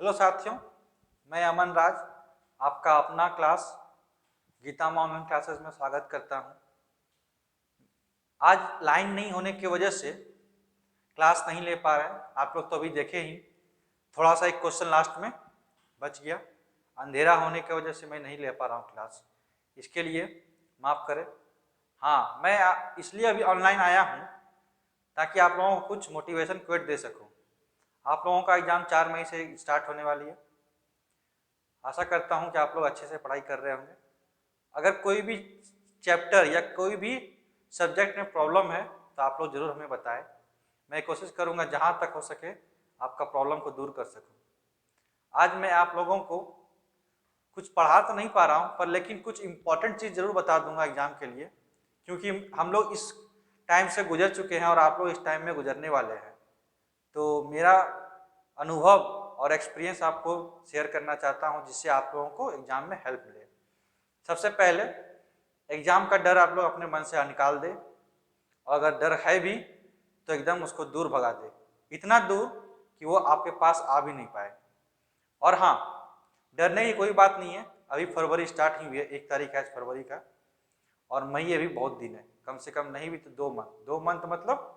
Hello साथियों, मैं अमन राज आपका अपना क्लास गीता माँ ऑनलाइन क्लासेस में स्वागत करता हूँ। आज लाइन नहीं होने की वजह से क्लास नहीं ले पा रहे हैं। आप लोग तो अभी देखे ही, थोड़ा सा एक क्वेश्चन लास्ट में बच गया, अंधेरा होने की वजह से मैं नहीं ले पा रहा हूँ क्लास, इसके लिए माफ़ करें। हाँ, मैं इसलिए अभी ऑनलाइन आया हूँ ताकि आप लोगों को कुछ मोटिवेशन क्विट दे सकूँ। आप लोगों का एग्ज़ाम 4 मई से स्टार्ट होने वाली है। आशा करता हूँ कि आप लोग अच्छे से पढ़ाई कर रहे होंगे। अगर कोई भी चैप्टर या कोई भी सब्जेक्ट में प्रॉब्लम है तो आप लोग ज़रूर हमें बताएं। मैं कोशिश करूँगा जहाँ तक हो सके आपका प्रॉब्लम को दूर कर सकूँ। आज मैं आप लोगों को कुछ पढ़ा तो नहीं पा रहा हूँ, पर लेकिन कुछ इम्पॉर्टेंट चीज़ ज़रूर बता दूंगा एग्ज़ाम के लिए, क्योंकि हम लोग इस टाइम से गुजर चुके हैं और आप लोग इस टाइम में गुजरने वाले हैं। तो मेरा अनुभव और एक्सपीरियंस आपको शेयर करना चाहता हूँ, जिससे आप लोगों को एग्ज़ाम में हेल्प मिले। सबसे पहले एग्ज़ाम का डर आप लोग अपने मन से निकाल दें, और अगर डर है भी तो एकदम उसको दूर भगा दे, इतना दूर कि वो आपके पास आ भी नहीं पाए। और हाँ, डरने की कोई बात नहीं है। अभी फरवरी स्टार्ट ही हुई है, 1 तारीख है आज फरवरी का, और मई अभी बहुत दिन है, कम से कम नहीं भी तो 2 मंथ मतलब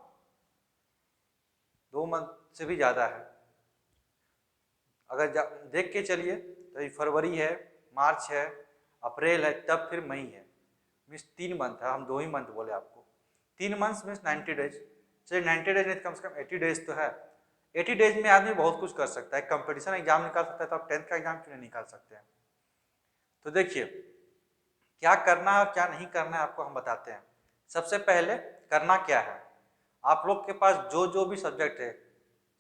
2 मंथ से भी ज़्यादा है। अगर देख के चलिए तो अभी फरवरी है, मार्च है, अप्रैल है, तब फिर मई है, मीन्स 3 मंथ है। हम 2 ही मंथ बोले आपको। 3 मंथ्स मीन्स 90 डेज। चलिए 90 डेज में कम से कम 80 डेज तो है। 80 डेज में आदमी बहुत कुछ कर सकता है। कंपटीशन एग्जाम निकाल सकता है, तो आप 10th का एग्जाम क्यों नहीं निकाल सकते हैं। तो देखिए क्या करना है और क्या नहीं करना है आपको हम बताते हैं। सबसे पहले करना क्या है, आप लोग के पास जो जो भी सब्जेक्ट है,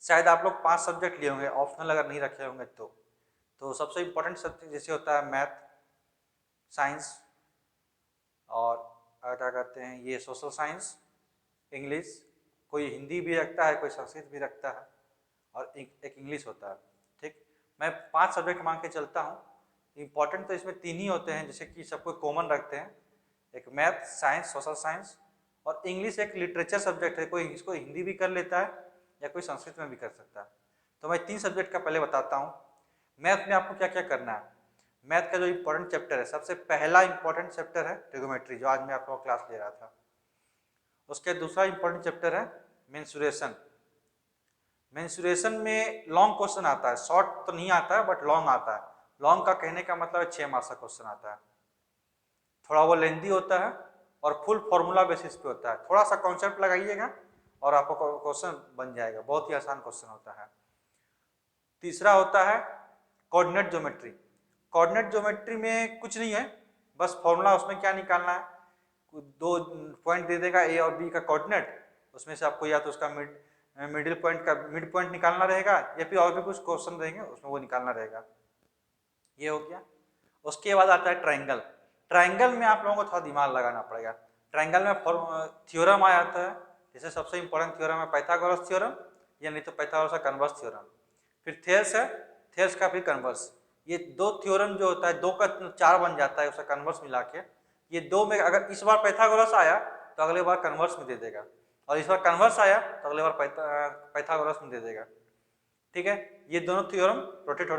शायद आप लोग 5 सब्जेक्ट लिए होंगे ऑप्शनल अगर नहीं रखे होंगे तो सबसे इम्पोर्टेंट सब्जेक्ट जैसे होता है मैथ, साइंस, और क्या कहते हैं ये सोशल साइंस, इंग्लिश, कोई हिंदी भी रखता है, कोई संस्कृत भी रखता है, और एक इंग्लिश होता है। ठीक, मैं 5 सब्जेक्ट मांग के चलता हूँ। इम्पॉर्टेंट तो इसमें 3 ही होते हैं, जैसे कि सबको कॉमन रखते हैं, एक मैथ, साइंस, सोशल साइंस, और इंग्लिश एक लिटरेचर सब्जेक्ट है, कोई इसको हिंदी भी कर लेता है या कोई संस्कृत में भी कर सकता है। तो मैं 3 सब्जेक्ट का पहले बताता हूँ। मैथ में आपको क्या क्या करना है। मैथ का जो इम्पोर्टेंट चैप्टर है, सबसे पहला इम्पोर्टेंट चैप्टर है ट्रिगोमेट्री, जो आज मैं आप लोगों को क्लास ले रहा था। उसके दूसरा इम्पोर्टेंट चैप्टर है मेंसुरेशन। मेंसुरेशन में लॉन्ग क्वेश्चन आता है, शॉर्ट तो नहीं आता है बट लॉन्ग आता है। लॉन्ग का कहने का मतलब है 6 मार्क्स का क्वेश्चन आता है। थोड़ा वो लेंदी होता है और फुल फॉर्मूला बेसिस पे होता है। थोड़ा सा कॉन्सेप्ट लगाइएगा और आपको क्वेश्चन बन जाएगा, बहुत ही आसान क्वेश्चन होता है। तीसरा होता है कोऑर्डिनेट ज्योमेट्री। कोऑर्डिनेट ज्योमेट्री में कुछ नहीं है, बस फॉर्मूला उसमें क्या निकालना है, 2 पॉइंट दे देगा ए और बी का कोऑर्डिनेट, उसमें से आपको या तो उसका मिडिल पॉइंट का मिड पॉइंट निकालना रहेगा, या फिर और भी कुछ क्वेश्चन रहेंगे उसमें वो निकालना रहेगा। ये हो गया। उसके बाद आता है ट्रायंगल। ट्रायंगल में आप लोगों को थोड़ा दिमाग लगाना पड़ेगा। ट्रायंगल में थ्योरम आ जाता है, जैसे सबसे इंपॉर्टेंट थ्योरम है पाइथागोरस थ्योरम, या नहीं तो पाइथागोरस का कन्वर्स थ्योरम। फिर थेल्स है, थेल्स का फिर कन्वर्स। ये 2 थ्योरम जो होता है, 2 का 4 बन जाता है उसका कन्वर्स मिला के। ये 2 में अगर इस बार पाइथागोरस आया तो अगले बार कन्वर्स में दे देगा, और इस बार कन्वर्स आया तो अगले बार पाइथागोरस में दे देगा। ठीक है, ये दोनों थ्योरम रोटेट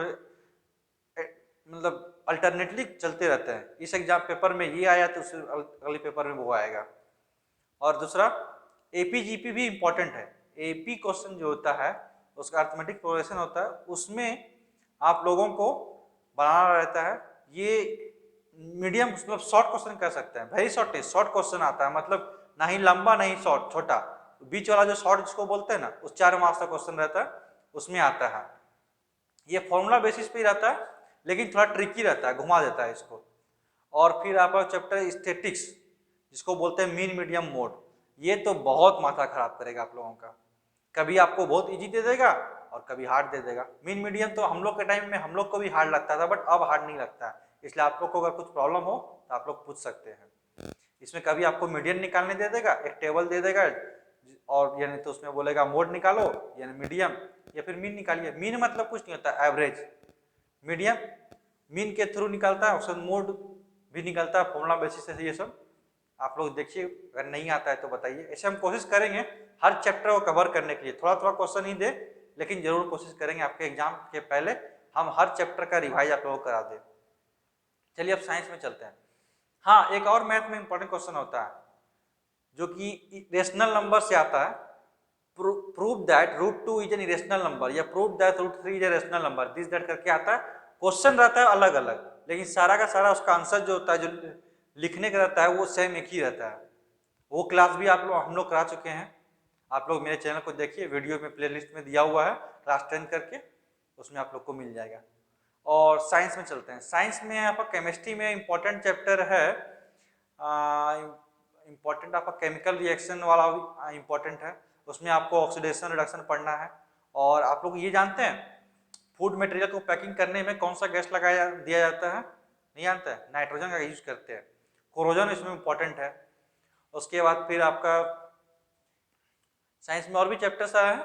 मतलब अल्टरनेटली चलते रहते हैं। इस एग्जाम पेपर में ये आया तो उस अगले पेपर में वो आएगा। और दूसरा एपी जीपी भी इम्पोर्टेंट है। एपी क्वेश्चन जो होता है उसका अर्थमेटिक प्रोग्रेशन होता है, उसमें आप लोगों को बनाना रहता है। ये मीडियम मतलब शॉर्ट क्वेश्चन कर सकते हैं, वेरी शॉर्ट नहीं, शॉर्ट क्वेश्चन आता है, मतलब ना ही लंबा नहीं शॉर्ट, छोटा बीच वाला जो शॉर्ट जिसको बोलते हैं ना, उस 4 मार्क्स का क्वेश्चन रहता है, उसमें आता है। ये फॉर्मूला बेसिस पे ही रहता है, लेकिन थोड़ा ट्रिकी रहता है, घुमा देता है इसको। और फिर आपका चैप्टर स्टैटिक्स, जिसको बोलते हैं मीन मीडियम मोड, ये तो बहुत माथा खराब करेगा आप लोगों का। कभी आपको बहुत इजी दे देगा और कभी हार्ड दे देगा। मीन मीडियम तो हम लोग के टाइम में हम लोग को भी हार्ड लगता था, बट अब हार्ड नहीं लगता है। इसलिए आप लोग को अगर कुछ प्रॉब्लम हो तो आप लोग पूछ सकते हैं। इसमें कभी आपको मीडियन निकालने दे देगा, एक टेबल दे देगा, और यानी तो उसमें बोलेगा मोड निकालो यानी मीडियम, या फिर मीन निकालिए। मीन मतलब कुछ नहीं होता, एवरेज। मीडियम मीन के थ्रू निकालता है, उसमें मोड भी निकलता है, फॉर्मूला बेसिस से। ये सब आप लोग देखिए, अगर नहीं आता है तो बताइए। ऐसे हम कोशिश करेंगे हर चैप्टर को कवर करने के लिए, थोड़ा थोड़ा क्वेश्चन ही दे, लेकिन जरूर कोशिश करेंगे आपके एग्जाम के पहले हम हर चैप्टर का रिवाइज आप लोगों को करा दें। चलिए अब साइंस में चलते हैं। हाँ, एक और मैथ में इंपॉर्टेंट क्वेश्चन होता है जो कि रेशनल नंबर से आता है। Prove that √2 is an irrational number या prove that √3 is a rational number, this that करके आता है। क्वेश्चन रहता है अलग अलग, लेकिन सारा का सारा उसका आंसर जो होता है, जो लिखने का रहता है, वो सेम एक ही रहता है। वो क्लास भी हम लोग करा चुके हैं। आप लोग मेरे चैनल को देखिए, वीडियो में प्लेलिस्ट में दिया हुआ है क्लास 10 करके, उसमें आप लोग को मिल जाएगा। और साइंस में चलते हैं। साइंस में आपका केमिस्ट्री में इंपॉर्टेंट चैप्टर है, इंपॉर्टेंट आपका केमिकल रिएक्शन वाला इंपॉर्टेंट है। उसमें आपको ऑक्सीडेशन रिडक्शन पढ़ना है। और आप लोग ये जानते हैं फूड मटेरियल को पैकिंग करने में कौन सा गैस लगाया दिया जाता है? नहीं जानते हैं? नाइट्रोजन का यूज करते हैं। कोरोजन इसमें इंपॉर्टेंट है। उसके बाद फिर आपका साइंस में और भी चैप्टर्स आए हैं,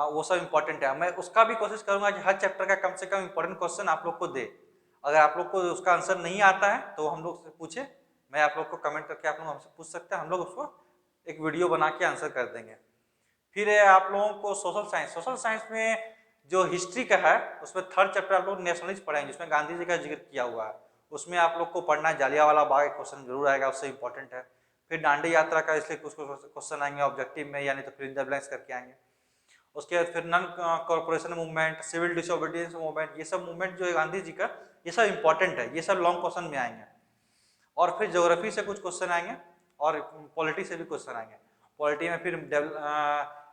वो सब इंपॉर्टेंट है। मैं उसका भी कोशिश करूंगा कि हर चैप्टर का कम से कम इंपॉर्टेंट क्वेश्चन आप लोग को दे। अगर आप लोग को उसका आंसर नहीं आता है तो हम लोग से पूछे, मैं आप लोग को कमेंट करके आप लोग हमसे पूछ सकते हैं, हम लोग उसको एक वीडियो बना के आंसर कर देंगे। फिर है आप लोगों को सोशल साइंस। सोशल साइंस में जो हिस्ट्री का है उसमें थर्ड चैप्टर आप लोग नेशनलिस्ट पढ़ेंगे, जिसमें गांधी जी का जिक्र किया हुआ है। उसमें आप लोग को पढ़ना है जालियांवाला बाग, क्वेश्चन जरूर आएगा, उससे इंपॉर्टेंट है। फिर दांडी यात्रा का इसलिए कुछ क्वेश्चन आएंगे ऑब्जेक्टिव में, यानी तो फिर इन द ब्लैंक्स करके आएंगे। उसके बाद फिर non corporation movement, civil disobedience movement, ये सब मूवमेंट जो है गांधी जी का, ये सब इंपॉर्टेंट है। ये सब लॉन्ग क्वेश्चन में आएंगे। और फिर ज्योग्राफी से कुछ क्वेश्चन आएंगे और पॉलिटी से भी क्वेश्चन आएंगे। पॉलिटी में फिर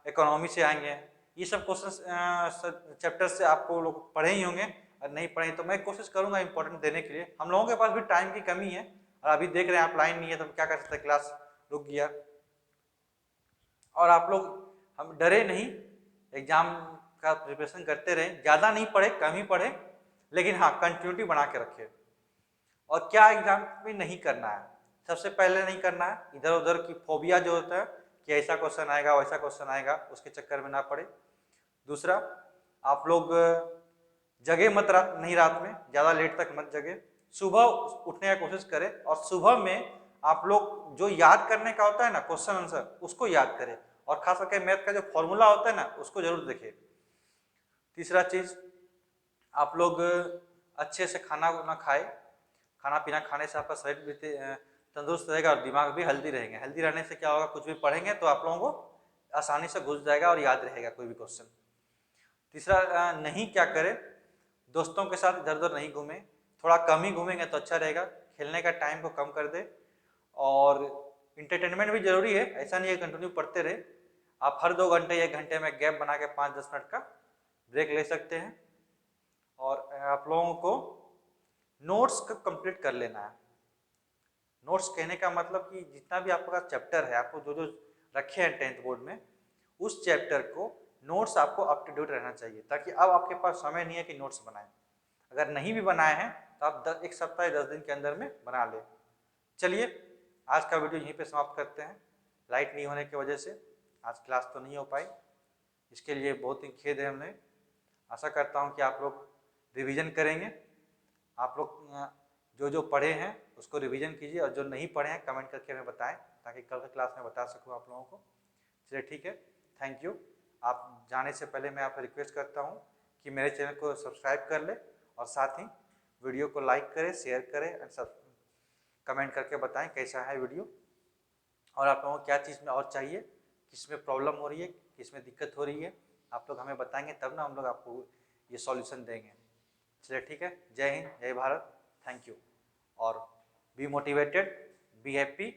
इकोनॉमी से आएंगे। ये सब क्वेश्चन चैप्टर से आपको लोग पढ़े ही होंगे, और नहीं पढ़े तो मैं कोशिश करूंगा इंपॉर्टेंट देने के लिए। हम लोगों के पास भी टाइम की कमी है, और अभी देख रहे हैं आप लाइन नहीं है तो क्या कर सकते हैं, क्लास रुक गया। और आप लोग हम डरे नहीं, एग्जाम का प्रिपरेशन करते रहे, ज़्यादा नहीं पढ़े, कम ही पढ़े, लेकिन हाँ कंटिन्यूटी बना के रखे। और क्या एग्जाम में नहीं करना है, सबसे पहले नहीं करना है इधर उधर की फोबिया जो होता है कि ऐसा क्वेश्चन आएगा वैसा क्वेश्चन आएगा, उसके चक्कर में ना पड़े। दूसरा, आप लोग जगे मत नहीं रात में, ज़्यादा लेट तक मत जगे। सुबह उठने का कोशिश करें, और सुबह में आप लोग जो याद करने का होता है ना क्वेश्चन आंसर, उसको याद करें। और खास करके मैथ का जो फॉर्मूला होता है ना, उसको जरूर देखें। तीसरा चीज, आप लोग अच्छे से खाना ना खाए। खाना पीना खाने से आपका शरीर भी तंदुरुस्त रहेगा और दिमाग भी हेल्दी रहेंगे। हेल्दी रहने से क्या होगा, कुछ भी पढ़ेंगे तो आप लोगों को आसानी से घुस जाएगा और याद रहेगा कोई भी क्वेश्चन। तीसरा, नहीं क्या करें, दोस्तों के साथ इधर उधर नहीं घूमें, थोड़ा कम ही घूमेंगे तो अच्छा रहेगा। खेलने का टाइम को कम कर दे। और इंटरटेनमेंट भी जरूरी है, ऐसा नहीं है कंटिन्यू पढ़ते रहे। आप हर 2 घंटे 1 घंटे में गैप बना के 5-10 मिनट का ब्रेक ले सकते हैं। और आप लोगों को नोट्स को कंप्लीट कर लेना है। नोट्स कहने का मतलब कि जितना भी आपका चैप्टर है, आपको जो जो रखे हैं 10th बोर्ड में, उस चैप्टर को नोट्स आपको अप टू डेट रहना चाहिए, ताकि अब आपके पास समय नहीं है कि नोट्स बनाएं। अगर नहीं भी बनाए हैं तो आप 1 सप्ताह या 10 दिन के अंदर में बना लें। चलिए आज का वीडियो यहीं पे समाप्त करते हैं। लाइट नहीं होने की वजह से आज क्लास तो नहीं हो पाई, इसके लिए बहुत ही खेद है हमें। आशा करता हूँ कि आप लोग रिवीजन करेंगे। आप लोग जो जो पढ़े हैं उसको रिवीजन कीजिए, और जो नहीं पढ़े हैं कमेंट करके हमें बताएं, ताकि कल की क्लास में बता सकूँ आप लोगों को। चलिए ठीक है, थैंक यू। आप जाने से पहले मैं आपसे रिक्वेस्ट करता हूँ कि मेरे चैनल को सब्सक्राइब कर ले, और साथ ही वीडियो को लाइक करें, शेयर करें, और सब कमेंट करके बताएं कैसा है वीडियो, और आप लोगों को क्या चीज़ में और चाहिए, किस में प्रॉब्लम हो रही है, किस में दिक्कत हो रही है, आप लोग हमें बताएंगे, तब ना हम लोग आपको ये सॉल्यूशन देंगे। चलिए ठीक है, जय हिंद, जय भारत, थैंक यू। और बी मोटिवेटेड, बी हैप्पी,